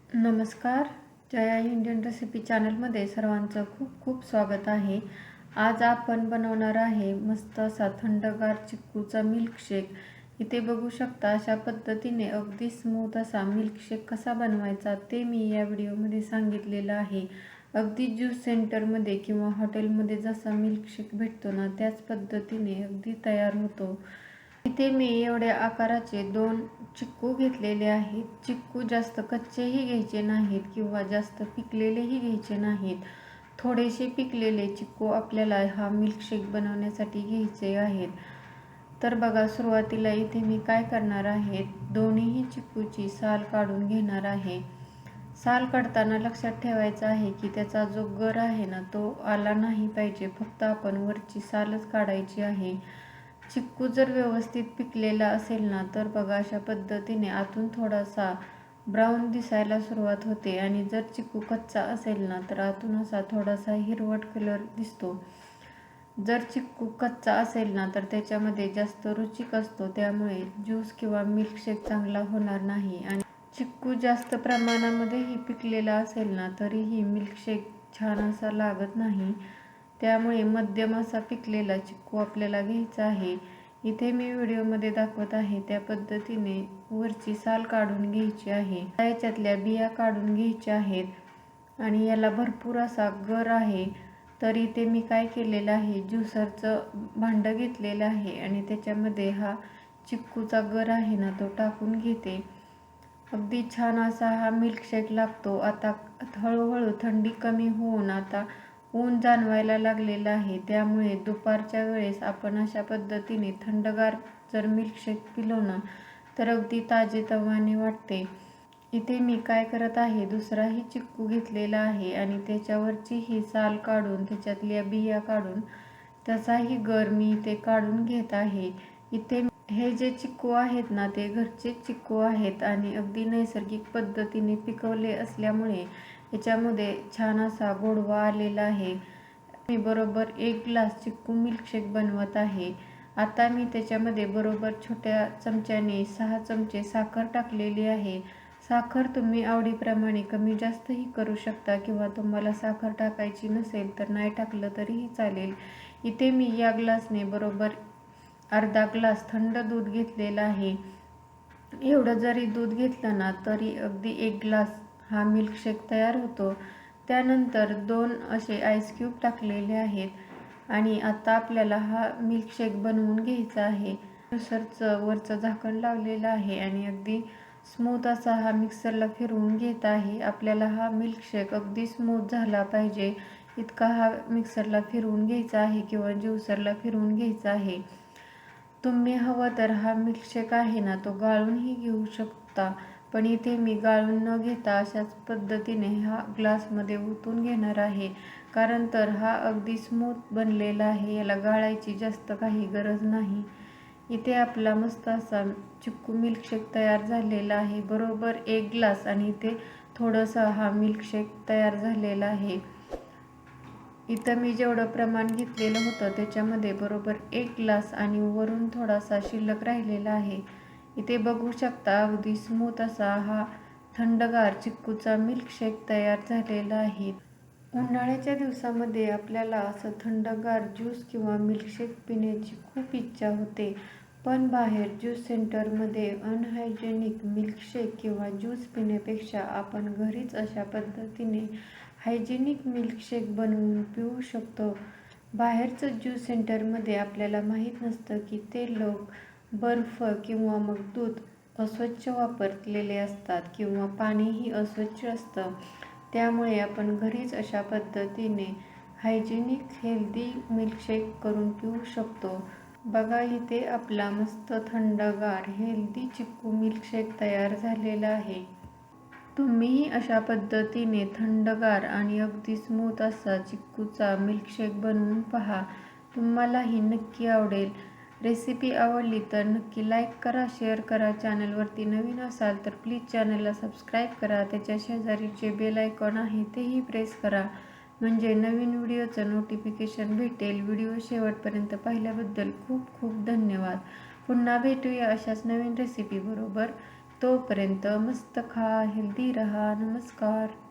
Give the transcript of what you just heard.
नमस्कार. Jaya Indian recipe चॅनलमध्ये सर्वांचं खूप खूप स्वागत आहे. आज आपण बनवणार आहे मस्त असा थंडगार चिक्कूचा मिल्कशेक. इथे बघू शकता अशा पद्धतीने अगदी स्मूथ असा मिल्कशेक कसा बनवायचा ते मी या व्हिडिओमध्ये सांगितलेलं आहे. अगदी ज्यूस सेंटरमध्ये किंवा हॉटेलमध्ये जसा मिल्कशेक भेटतो ना त्याच पद्धतीने अगदी तयार होतो. इथे मी एवढ्या आकाराचे 2 चिक्कू घेतलेले आहेत. चिक्कू जास्त कच्चेही घ्यायचे नाहीत किंवा जास्त पिकलेलेही घ्यायचे नाहीत. थोडेसे पिकलेले चिक्कू आपल्याला हा मिल्कशेक बनवण्यासाठी घ्यायचे आहेत. तर बघा, सुरुवातीला इथे मी काय करणार आहे, दोन्हीही चिक्कूची साल काढून घेणार आहे. साल काढताना लक्षात ठेवायचं आहे की त्याचा जो गर आहे ना तो आला नाही पाहिजे, फक्त आपण वरची सालच काढायची आहे. चिक्कू जर व्यवस्थित पिकलेला असेल ना तर बघा अशा पद्धतीने आतून थोडासा ब्राऊन दिसायला सुरुवात होते आणि जर चिक्कू कच्चा असेल ना तर आतून असा थोडासा हिरवट कलर दिसतो. जर चिक्कू कच्चा असेल ना तर त्याच्यामध्ये जास्त रुचिक असतो, त्यामुळे ज्यूस किंवा मिल्कशेक चांगला होणार नाही. आणि चिक्कू जास्त प्रमाणामध्येही पिकलेला असेल ना तरीही मिल्कशेक छान असा लागत नाही. त्यामुळे मध्यम असा पिकलेला चिक्कू आपल्याला घ्यायचा आहे. इथे मी व्हिडिओमध्ये दाखवत आहे त्या पद्धतीने वरची साल काढून घ्यायची आहे. याच्यातल्या बिया काढून घ्यायच्या आहेत आणि याला भरपूर असा गर आहे. तर इथे मी काय केलेलं आहे, ज्युसरचं भांडं घेतलेलं आहे आणि त्याच्यामध्ये हा चिक्कूचा गर आहे ना तो टाकून घेते. अगदी छान असा हा मिल्कशेक लागतो. आता हळूहळू थंडी कमी होऊन आता ऊन जाणवायला लागलेलं आहे, त्यामुळे दुपारच्या वेळेस आपण अशा पद्धतीने थंडगार जर मिल्कशेक पिलो ना तर अगदी ताजेतवाने वाटते. इथे मी काय करत आहे, दुसराही चिक्कू घेतलेला आहे आणि त्याच्यावरची ही साल काढून त्याच्यातल्या बिया काढून त्याचाही गर मी इथे काढून घेत आहे. इथे हे जे चिक्कू आहेत ना ते घरचे चिक्कू आहेत आणि अगदी नैसर्गिक पद्धतीने पिकवले असल्यामुळे याच्यामध्ये छान असा गोडवा आलेला आहे. मी बरोबर 1 ग्लास चिक्कू मिल्कशेक बनवत आहे. आता मी त्याच्यामध्ये बरोबर छोट्या चमच्याने 6 चमचे साखर टाकलेली आहे. साखर तुम्ही आवडीप्रमाणे कमी जास्तही करू शकता किंवा तुम्हाला साखर टाकायची नसेल तर नाही टाकलं तरीही चालेल. इथे मी या ग्लासने बरोबर अर्धा ग्लास थंड दूध घेतलेलं आहे. एवढं जरी दूध घेतलं ना तरी अगदी 1 ग्लास हा मिल्कशेक तयार होतो. त्यानंतर 2 असे आईस क्यूब टाकलेले आहेत आणि आता आपल्याला हा मिल्कशेक बनवून घ्यायचा आहे. मिक्सरचं वरचं झाकण लावलेलं आहे आणि अगदी स्मूथ असा हा मिक्सरला फिरवून घेत आहे. आपल्याला हा मिल्कशेक अगदी स्मूथ झाला पाहिजे इतका हा मिक्सरला फिरवून घ्यायचा आहे किंवा ज्युसरला फिरवून घ्यायचा आहे. तुम्ही हवं तर हा मिल्कशेक आहे ना तो गाळूनही घेऊ शकता, पण इथे मी गाळून न घेता अशाच पद्धतीने हा ग्लासमध्ये ओतून घेणार आहे, कारण तर हा अगदी स्मूथ बनलेला आहे, याला गाळायची जास्त काही गरज नाही. इथे आपला मस्त असा चिक्कू मिल्कशेक तयार झालेला आहे. बरोबर 1 ग्लास आणि इथे थोडंसं हा मिल्कशेक तयार झालेला आहे. इथं मी जेवढं प्रमाण घेतलेलं होतं त्याच्यामध्ये बरोबर 1 ग्लास आणि वरून थोडासा शिल्लक राहिलेला आहे. इथे बघू शकता अगदी स्मूथ असा हा थंडगार चिक्कूचा मिल्कशेक तयार झालेला आहे. उन्हाळ्याच्या दिवसामध्ये आपल्याला असं थंडगार ज्यूस किंवा मिल्कशेक पिण्याची खूप इच्छा होते, पण बाहेर ज्यूस सेंटरमध्ये अनहायजेनिक मिल्कशेक किंवा ज्यूस पिण्यापेक्षा आपण घरीच अशा पद्धतीने हायजेनिक मिल्कशेक बनवून पिऊ शकतो. बाहेरचं ज्यूस सेंटरमध्ये आपल्याला माहीत नसतं की ते लोक बर्फ किंवा मग दूध अस्वच्छ वापरलेले असतात किंवा पाणीही अस्वच्छ असतं. त्यामुळे आपण घरीच अशा पद्धतीने हायजेनिक हेल्दी मिल्कशेक करून पिऊ शकतो. बघा, इथे आपला मस्त थंडगार हेल्दी चिक्कू मिल्कशेक तयार झालेला आहे. तुम्हीही अशा पद्धतीने थंडगार आणि अगदी स्मूथ असा चिक्कूचा मिल्कशेक बनवून पहा. तुम्हालाही नक्की आवडेल. रेसिपी आवडली तर नक्की लाईक करा, शेअर करा. चॅनलवरती नवीन असाल तर प्लीज चॅनलला सबस्क्राईब करा. त्याच्या शेजारी जे बेल आयकॉन आहे तेही प्रेस करा, म्हणजे नवीन व्हिडिओचं नोटिफिकेशन भेटेल. व्हिडिओ शेवटपर्यंत पाहिल्याबद्दल खूप खूप धन्यवाद. पुन्हा भेटूया अशाच नवीन रेसिपी बरोबर. तोपर्यंत मस्त खा, हेल्दी रहा. नमस्कार.